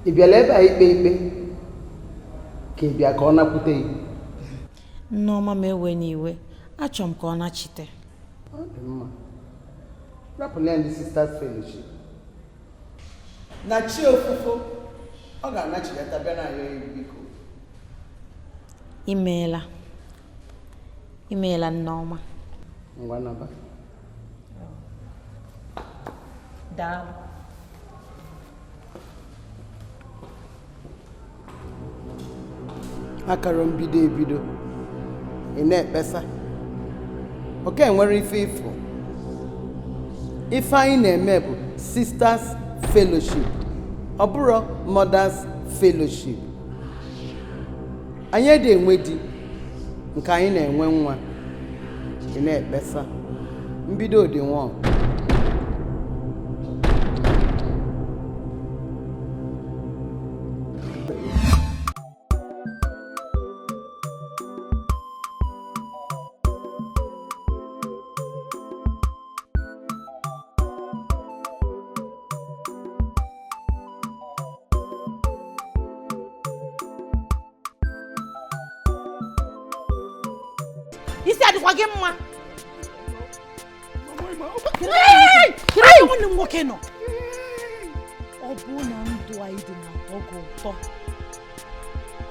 Ibiala ebe a ikpe ka ị bịa ka ọ nakwute gị. Nneọma m ewe n'iwe, achọrọ m ka ọ nachite. Ọ dị mma. Rapụla ndị Sisters Fellowship. Na chi ofufo ọ ga-anachileta bịa na ya biko. Imeela Nneọma. Ngwa naba. Daalụ. Akara mbido ebido ị na-ekpesa oke nwere ife ifo ife anyị na-eme bụ Sisters Fellowship ọ bụrụ Mothers Fellowship. Anyị dị enwe di nke anyị na-enwe nwa ị na-ekpesa mbido dị nwa. Isi adịkwa gị mma. Nwanne m nwoke nọ. Ọ bụ na ndụ anyị dị na ọgụ ụtọ.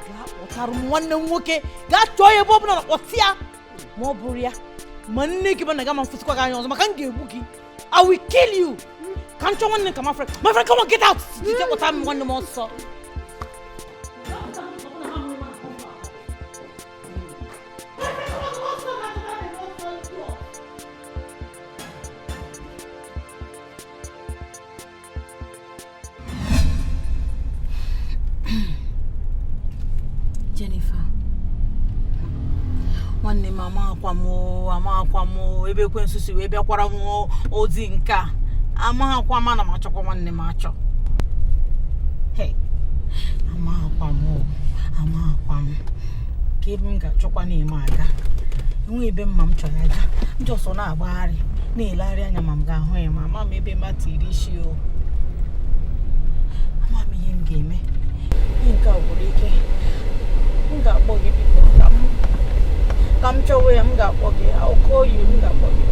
Gaa kpọtara m nwanne m nwoke, gaa chọọ ya ebe ọ bụla na kpọtị ya. Ma ọ bụrụ ya, ma nne gị na gama mfụsịkwa gị anya ọzọ maka m ga-egbu gị. I will kill you. Ka m chọọ nwanne ka my friend, come on, get out. Jide kpọtara m nwanne m ọsọ. Jennifer, nwanne m amaghakwa m ebe ekwensu si wee bịakwara m ozi nke a. Amaghakwa m, ana m achọkwa nwanne m achọ. Amaghakwa m ka ebe m ga-achọkwa na-eme aga. Enwe ebe mma m chọrọ aga. Ndị ọsọ na-agbagharị na-elegharị anya ma m ga-ahụ ya, ma ama m ebe ma tiri isi o. Ama m ihe m ga-eme. Ihe nke a gwụrụ ike. M ga-akpọ gị biko ka m chọwa ya. M ga-akpọ gị oke oyi. M ga-akpọ gị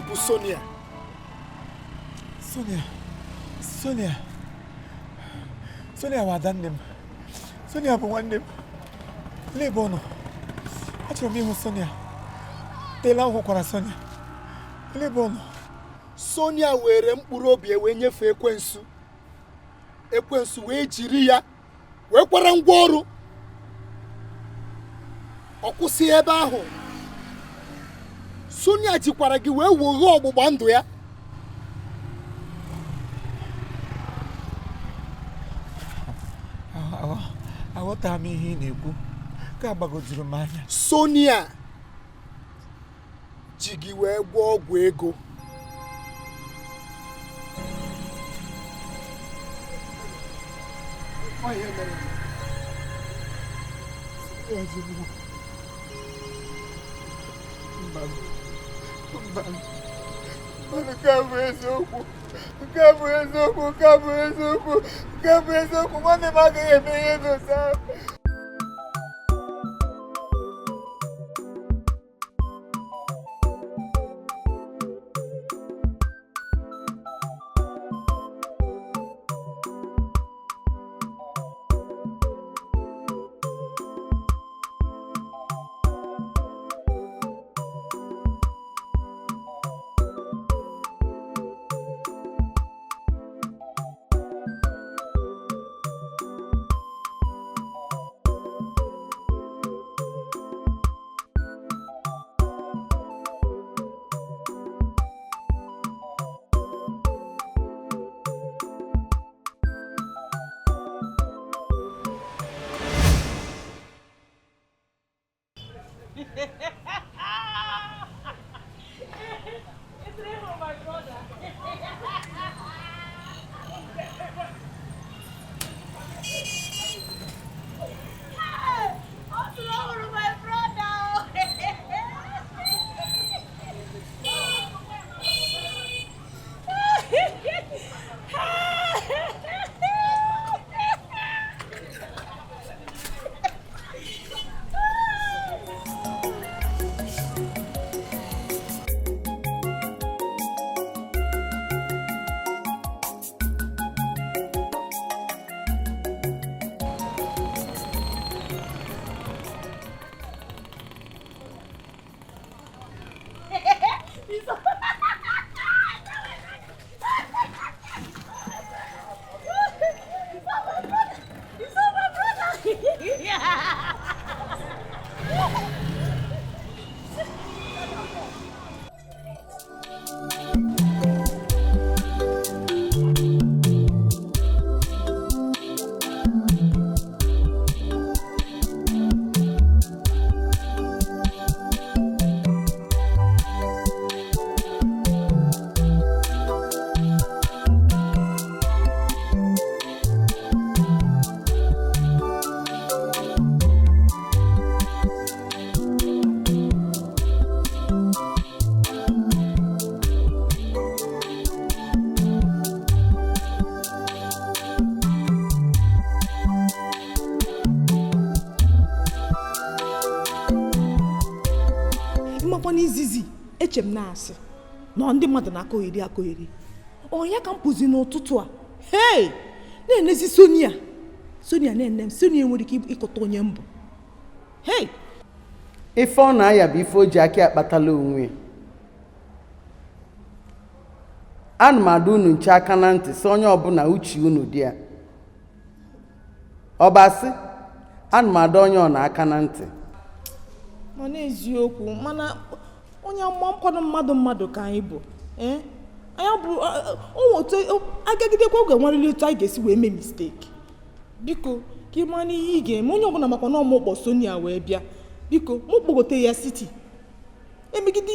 bụ Sonia? Sonia wa nwanne m. Sonia bụ nwanne m. Lee ebe ọ nọ. Achọrọ m ịhụ Sonia. Teela hụkwara Sonia. Lee ebe ọ nọ. Sonia were mkpụrụ obi wee nyefee ekwensu. Ekwensu wee jiri ya wee kwara ngwa ọrụ. Ọ kwụsị ebe ahụ. Sonia jikwara gị wee woghe ọgbụgba ndụ ya. Aghọtara m ihe ị na-ekwu. Ka gbagojuru m anya. Sonia ji gị wee gwọọ ọgwụ ego. Nwanne m agaghị eme ihe n'ụzọ. n'izizi eche m na-asị na ndị mmadụ na-akọgheri onye ka m pụzi n'ụtụtụ a hey na-enezi Sonia na-ene m Sonia nwere ike ịkọta onye mbụ hey ife ọ na-aya bụ ife o ji aka akpatala onwe ana m adụ unu nche aka na ntị si onye ọbụla uche unu dị ya ọbasị ana m adụ onye ọ na-aka na ntị mana eziokwu mana onye mmankwado mmadụ ka anyị bụ anyị bụ ụmụ agagidekwa oge nwarịrị otu anyị ga-esi wee mee mistake biko ka ị mara ihe ị ga-eme onye ọbụla makwa na ọmụkpọ Sonia wee bịa biko mụ kpọgote ya siti emegide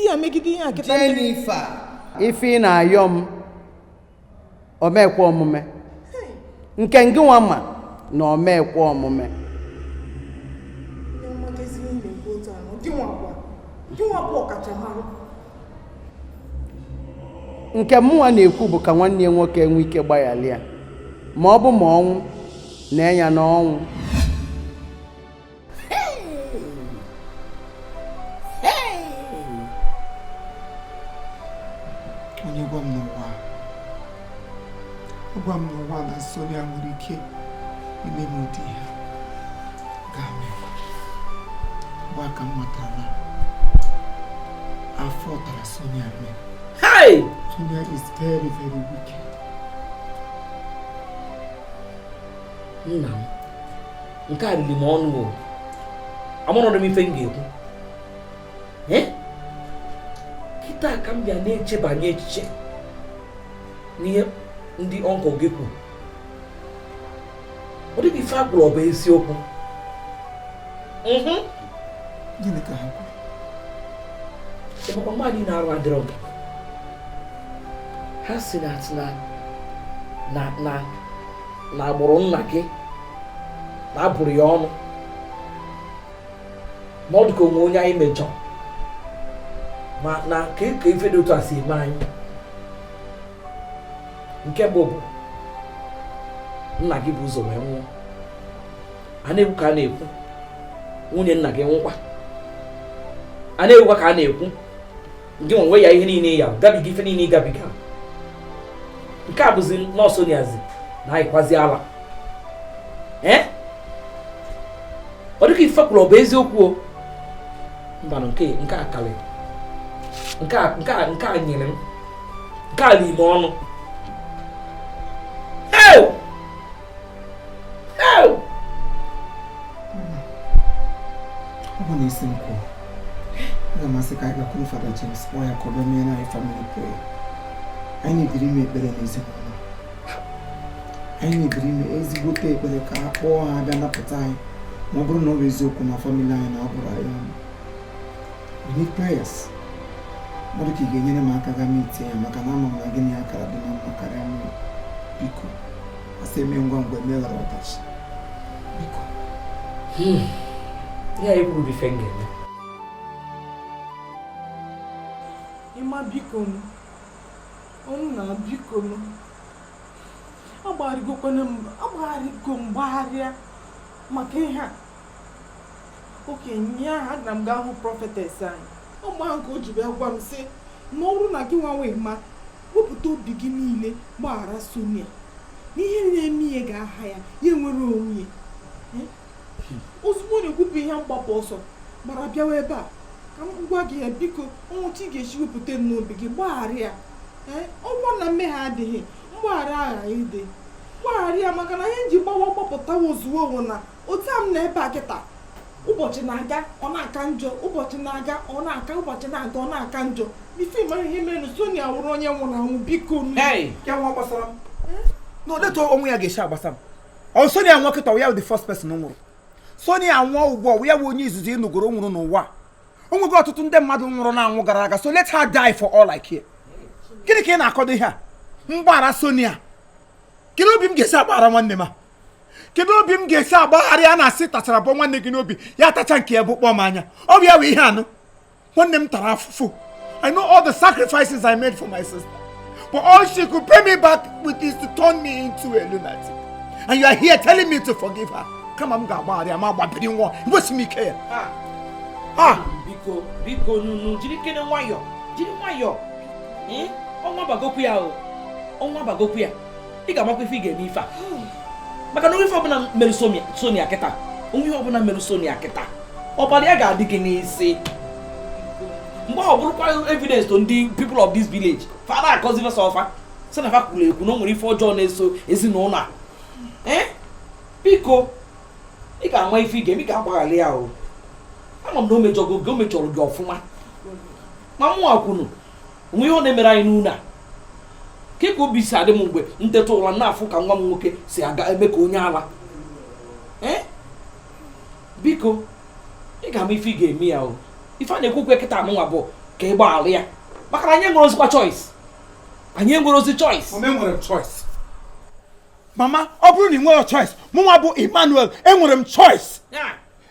ihe a kịta Jennifer ife ị na-ayọ m omekwe omume nke ngị nwa ma na omekwe omume nke mụnwa na-ekwu bụ ka nwanne ya nwoke enwe ike gbaghalịa ma ọ bụ ma ọnwụ na-enya n'ọnwụ agwa m n'ụwa na Sonia nwere ike ime m ụdị ya ga-ame mgbe aka m matara na afọ tara Sonia mee. Hey! Sonia is very, very wicked. Nna m, nke a riri m ọnụ o. Amụrụ m ife m ga-ekwu. Kịta ka m bịa na-echebanye echiche n'ihe ndị ọnkọ gị kwuru. Ọ dịghị ife agwụrụ ọ bụ eziokwu. Gịnị ka ha kwuru? Ịmakwa mmadụ na-arụ adịrọ gị. Ha si na agbụrụ nna gị na-abụrụ ya ọnụ. Ma ọ dị ka onwe onye anyị mejọ. Ma na ka ife dị otu a si eme anyị. Nke bụ nna gị bụ ụzọ wee nwụọ. A na-ekwu ka a na-ekwu nwunye nna gị nwụkwa. A na-ekwukwa ka a na-ekwu gị nwe ya ihe niile ya gabiga ife niile gabiga. Nke a bụzi nọọsụ Soniazi na-ayịkwazi ala. Ọ dịka ife kwuru ọ bụ eziokwu o. Mbanụ nke a kalị. Nke a nyere m. Nke a n'ime ọnụ. Ọ bụ na isi m kwuo, aga m asị ka anyị gakwuru Fada James kpọọ ya ka ọ bịa mee anyị family prayer. Anyị na-ebiri ime ekpere n'ezinụlọ. Anyị na-ebiri ime ezigbote ekpere ka a kpọọ ha abịa napụta anyị ma ọ bụrụ na ọ bụ eziokwu na family anyị na-abụrụ anyị ọnụ. We need prayers. Ọ dị ka ị ga-enyere m aka ga meetie ya maka na ama m na gịnị ya kara dị na mma karịa m. Biko, asị eme ngwa ngwa emeghara ọdachi. Biko. Ya ekwuru bụ ife m ga-eme. Ịma biko m, ọnụ na biko m, agbagharịgo mgbagharịa maka ihe a. Okenye ahụ aga m gaa hụ prọfetes anyị. Ọ gbaa nke o ji bịa gwa m sị na ọ bụrụ na gị nwanwe ma wepụta obi gị niile gbaghara Sonia n'ihe na-eme ihe ga-aha ya nwere onwe ya. Ozugbo ọ na-ekwupụ ihe mgbapụ ọsọ gbara bịawa ebe a ka m gwa gị ya biko ọnwụcha ị ga-esi wepụta n'obi gị gbaghara ya. Ọgwọ na mmehie adịghị mgbaghara aghaghị ịdị. Gbaghara ya maka na ihe nji gbawa gbapụta ozugbo bụ na otu a m na ebe a kịta ụbọchị na-aga ọ na-aka njọ, ụbọchị na-aga ọ na-aka, ụbọchị na-aga ọ na-aka njọ. Ife mara ihe mere Sonia wụrụ onye nwụrụ anwụ biko ya nwa gbasara m na odetu onwe ya ga-esi agbasa m. Ọ Sonia nwa kịta ya bụ the first person nwụrụ. Sonia nwa ugbu a ya bụ onye izuzu ịnụgoro nwụrụ n'ụwa. O nwego ọtụtụ ndị mmadụ nwụrụ na-anwụ gara aga, so let her die for all I care. Gịnị ka ị na-akọdo ihe a? Mgbara Sonia. Kedu obi m ga-esi agbara nwanne m a? Kedu obi m ga-esi agbagharị a na-asị tachara bụ nwanne gị n'obi ya tacha nke ya bụ kpọọ m anya? Ọ bụ ya bụ ihe anụ. Nwanne m tara afụfụ. I know all the sacrifices I made for my sister, but all she could pay me back with is to turn me into a lunatic. And you are here telling me to forgive her. Kama m ga-agbagharị ama gbabiri nwa iwesi m ike ya. Biko nunu jiri kene nwayọ. Ọnwa bagokwu ya o. Ọnwa bagokwu ya. Ị ga-amakwa ife ị ga-eme ife a. Maka na onye ife ọbụla mere Sonia kịta, onye ọbụla mere Sonia kịta, ọbara ya ga-adị gị n'isi. Mgbe ọ bụrụkwa evidence to ndị people of this village, fada akọzi fesa ọfa, sị na fa kwuru ekwu na o nwere ife ọjọọ na-eso ezinụlọ a. Biko, ị ga-ama ife ị ga-eme, ị ga-agbaghara ya o. Ama m na o mejọrọ gị ọfụma. Ma mụ akwụnụ, onwe ihe ọ na-emere anyị n'ụlọ a. Ka obi si adị m mgbe nteta ụra na-afụ ka nwa m nwoke si aga ebe ka onye ala. Biko, ị ga-ama ife ị ga-eme ya o. Ife a na-ekwukwe kịta mụnwa bụ ka ị gbaghara ya. Maka na anyị enwere ozikwa choice. Anyị enwere ozi choice. Enwere choice. Mama, ọ bụrụ na ị nwere choice, mụnwa bụ Emmanuel, enwere m choice.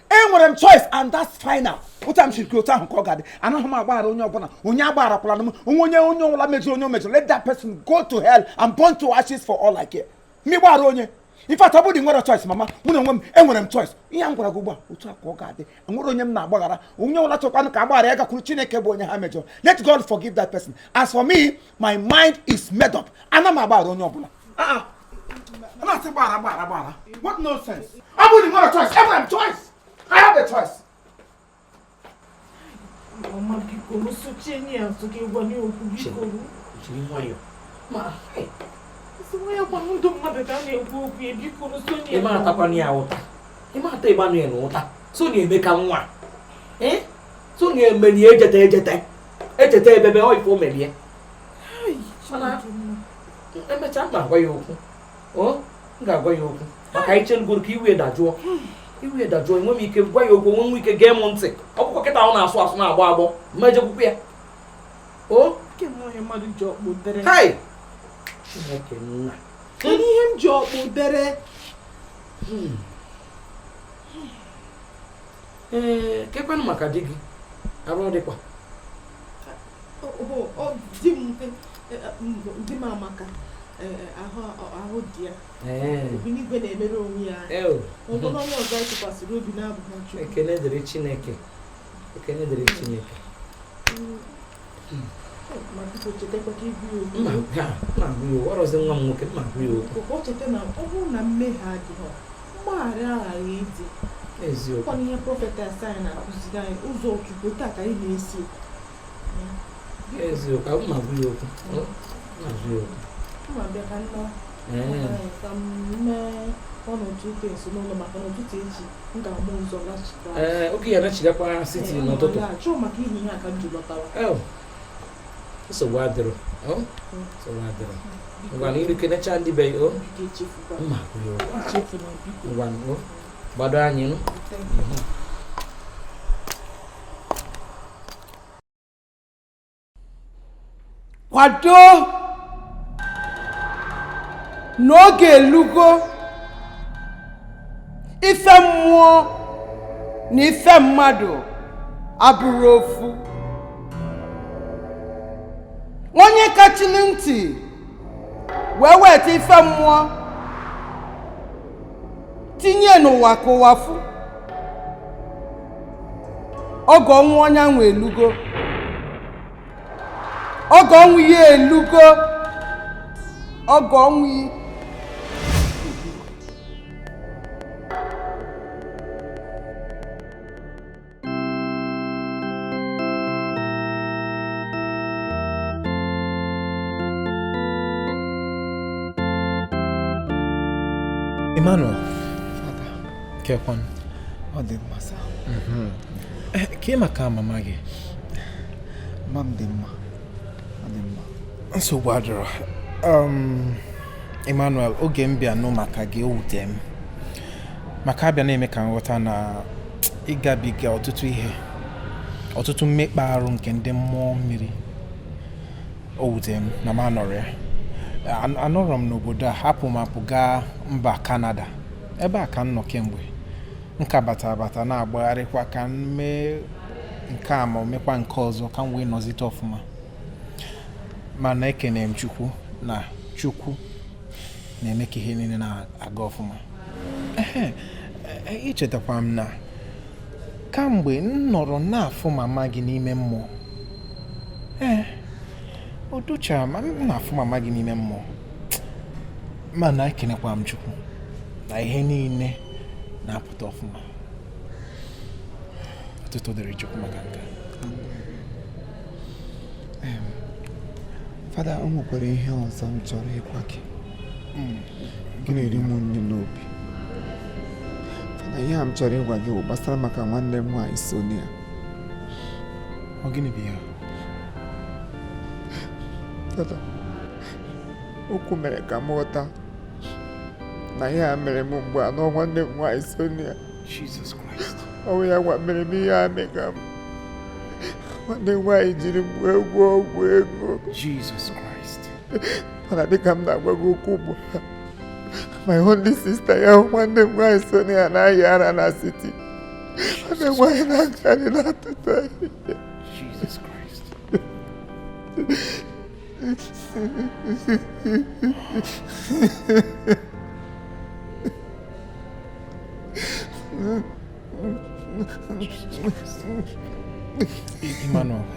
Enwere m choice and that's final. Ụta m shirikiri otu ahụ ka ọ ga-adị. Anaghị m agbaghara onye ọbụla. Onye agbaharakwala m. Onye ọbụla mejọrọ onye o mejọrọ. Let that person go to hell and burn to ashes for all I care. Mi gbaghara onye. In fact, I wouldn't want a choice, Mama. When I'm choice, young Guba, Utaka, and what on him now, Bagara, Uno Latokana Kabarega, Kuchineke, Bonya Hamejo. Let God forgive that person. As for me, my mind is made up. And I'm about on your I'm not about. What nonsense? I wouldn't want a choice. Ever have choice. I have a choice. Mama, people, no such any else to give one you. Ma, so why want to mother than you go be because e ma ta kwani ya uta. E ma ta iba no uta. So ni eme ka nwa. So ni eme ni ejete. Ejete ebebe o ifo melie. Ai, Mana. Eme cha ma gwa yoku. Oh, nga gwa yoku. Maka ichen guru ki iwe dajuo. Iwe dajuo enwe mi ike gwa yoku, enwe mi ike ge mo nti. Okukọ kita ọ na-asụ asụ na agba agbo. Meje kwukwu ya. Oh, ke mo he madu job dere. hey. Chineke nna. Any him job dere. Kekwanụ maka di gị? Arụ dịkwa. Di m amaka ahụ dị ya. Obi n'igwe na-emere onwe ya. Onye ọzọ tụkwasịrị obi na-abụghị Chukwu. Ekene dịrị Chineke. Ekene dịrị Chineke. Ma biko chetakwa ka ibu ya okwu. Mma bụ ya, ọrọzi nwa m nwoke, mma bụ ya okwu. Ka o cheta na ọ bụrụ na mmehie adịghị, mgbaghara aghaghị ịdị. Eziokwu. Ọkwa n'ihe prọfetess anyị na-akụziri anyị ụzọ Chukwu taa ka anyị na-esi. Eziokwu, mma bụ ya okwu. Mma bụ ya okwu. Mma bịa ka nna ka m mee ọnọdụ ụka ezinụlọ maka na ụtụtụ echi m ga-amụ ụzọ lachikwa. Oge ya nachigakwa siti n'ụtụtụ. Chọọ maka ihe ihe a ka m ji lọtawa. Nsogbu adịrọ. Nsogbu adịrọ. Ngwa na ilu kenecha ndị be ya. Biko echefukwa. Mma bụ ya okwu. Echefuna biko. Ngwa gbado anyị nụ. Kwado n'oge elugo ife mmụọ na ife mmadụ abụrụ ofu. Onye kachili ntị wee weta ife mmụọ tinye n'ụwa ka ụwa fụ. Oge ọnwụ onye ahụ elugo. Oge ọnwụ ya elugo. Oge ọnwụ ya. Emmanuel, Father, kekwan. ọ dị mma sa. Ke maka mama gị? Mma m dị mma. Ọ dị mma. Nsogbu adịrọ. Emmanuel, oge m bịa nụ maka gị o wute m. Maka abịa na-eme ka nghọta na ịgabiga ọtụtụ ihe, ọtụtụ mmekpa arụ nke ndị mmụọ mmiri. O wute m na m anọrọ ya. Anọrọ m n'obodo a, hapụ m apụ gaa mba Canada. Ebe a ka m nọ kemgbe. Nka bata na-agbagharịkwa ka m mee nke a ma mekwa nke ọzọ ka m wee nọzite ọfụma. Mana ekene m Chukwu na Chukwu na-eme ka ihe niile na-aga ọfụma. Ichetakwa m na kamgbe m nọrọ na-afụ mama gị n'ime mmụọ. O dochara ma m na-afụ mama gị n'ime mmụọ. Mana ekenekwa m Chukwu na ihe niile na-apụta ọfụma. Ọtụtụ dịrị Chukwu maka nke. Fada, o nwekwara ihe ọzọ m chọrọ ịgwa gị. Gị na-eri m nri n'obi. Fada, ihe a m chọrọ ịgwa gị bụ gbasara maka nwanne m nwaanyị Sonia. Ọ gịnị bụ ya? Fada, okwu mere ka m ghọta na ihe a mere m mgbe anọ nwanne m nwaanyị Sonia. Jesus Christ. Ọ bụ ya gwa mere m ihe a mega m. Nwanne m nwaanyị jiri m wee gwọọ ọgwụ ego. Jesus Christ. Mana dịka m na-agwa gị okwu ugbu a, my only sister ya nwanne m nwaanyị Sonia na-ayị ara na city. Nwanne m nwaanyị na-agagharị n'atụtụ ahịhịa. Jesus Christ.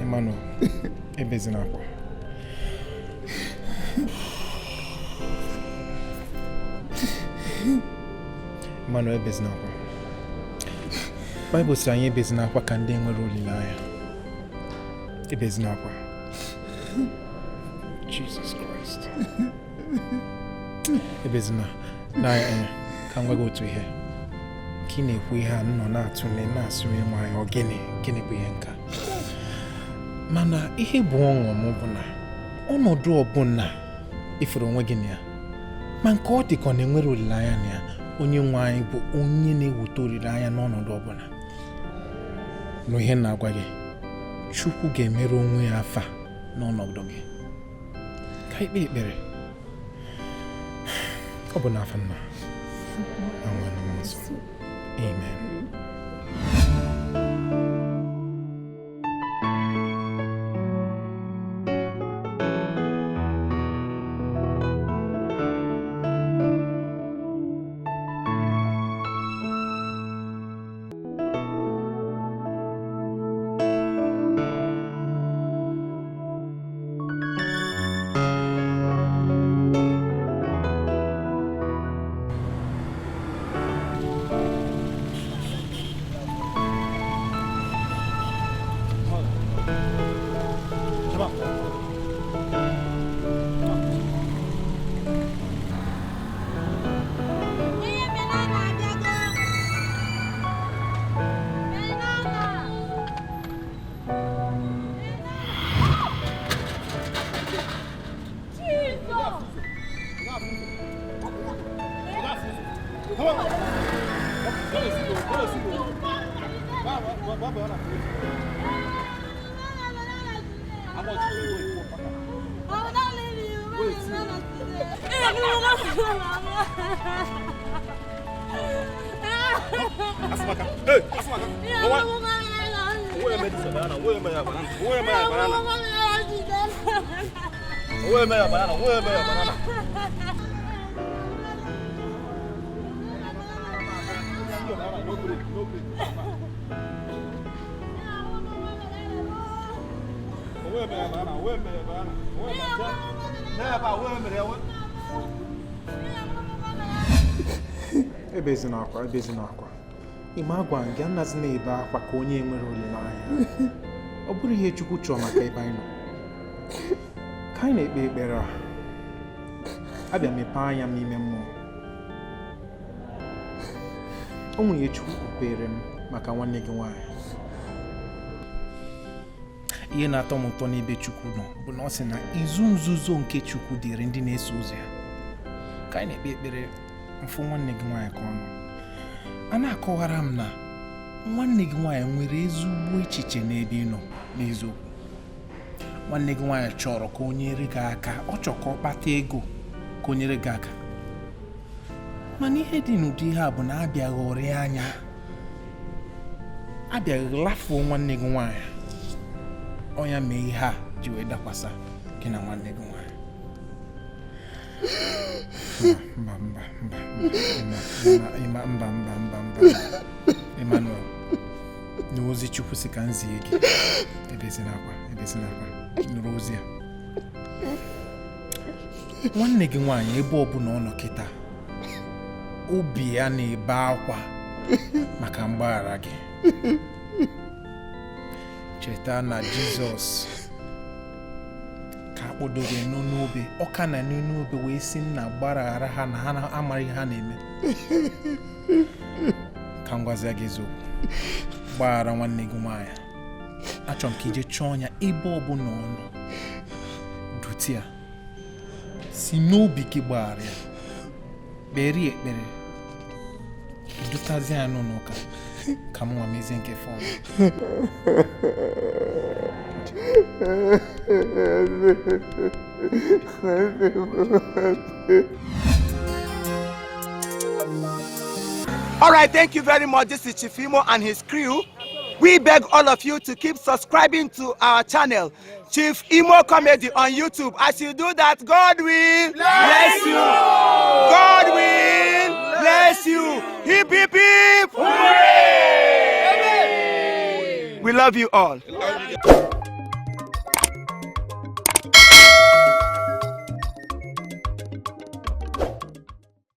Emmanuel, ebezina akwa. Emmanuel, ebezina akwa. Bible says anyị ebezina akwa ka ndị nwere olileanya. Ebezina akwa. Jesus Christ. Ebezina na ka ngwa gị otu ihe. Ka ị na-ekwu ihe a nọ na-atụle na-asụrụ nwanyị ọ gịnị bụ ihe nka. Mana ihe bụ ọṅụ m bụ na ọnọdụ ọbụla ifuru onwe gị na ya ma nke ọ dịka ọ na-enwere olileanya na ya onye nwe anyị bụ onye na-ewute olileanya n'ọnọdụ ọbụla. N'ihe na-agwa gị Chukwu ga-emere onwe ya afa n'ọnọdụ gị. Ka ikpe ekpere ọ bụ n'afọ nna na nwa na mmụọ nsọ. Amen. Ebezina akwa. Ime agwa gị anaghị na-ebe akwa ka onye nwere olileanya. Ọ bụrụ ihe Chukwu chọrọ maka ebe anyị nọ. Ka anyị na-ekpe ekpere a, abịa mepee anya m n'ime mmụọ. O nwere Chukwu kpere m maka nwanne gị nwanyị. Ihe na-atọ m ụtọ n'ebe Chukwu nọ bụ na ọ sị na izu nzuzo nke Chukwu dịrị ndị na-eso ụzọ ya. Ka anyị na-ekpe ekpere mfụ nwanne gị nwanyị ka ọ nọ. A na-akọwara m na nwanne gị nwanyị nwere ezigbo echiche n'ebe ị nọ n'eziokwu. Nwanne gị nwanyị chọrọ ka o nyere gị aka, ọ chọrọ ka ọ kpata ego ka o nyere gị aka. Mana ihe dị n'ụdị ihe a bụ na abịaghị ọrịa anya, abịaghị lafuo nwanne gị nwanyị. Ọnya mee ihe a ji wee dakwasa gị na nwanne gị nwanyị. Mba. Emmanuel, n'ozi Chukwu si ka nzie gị. Ebezina akwa. Nụrụ ozi a. Nwanne gị nwanyị ebe ọbụla ọ nọ kịta, obi ya na-ebe akwa maka mgbaghara gị. Cheta na Jizọs ka akpọdobe n'obe, ọ ka na n'obe wee sị nna gbaghara ha na ha amaghị ha na-eme. Ka m gwazie gị eziokwu, gbaghara nwanne gị nwanyị. Achọrọ m ka ije chọọ ya ebe ọbụla ọ nọ, duti ya, si n'obi gị gbaghara ya, kpere ekpere, dutazie ya n'ụka ka m nwa mezie nke fọm. All right, thank you very much. This is Chief Imo and his crew. We beg all of you to keep subscribing to our channel, Chief Imo Comedy on YouTube. As you do that, God will bless you. God will bless you. Hip, hip, hip. Hooray! We love you all.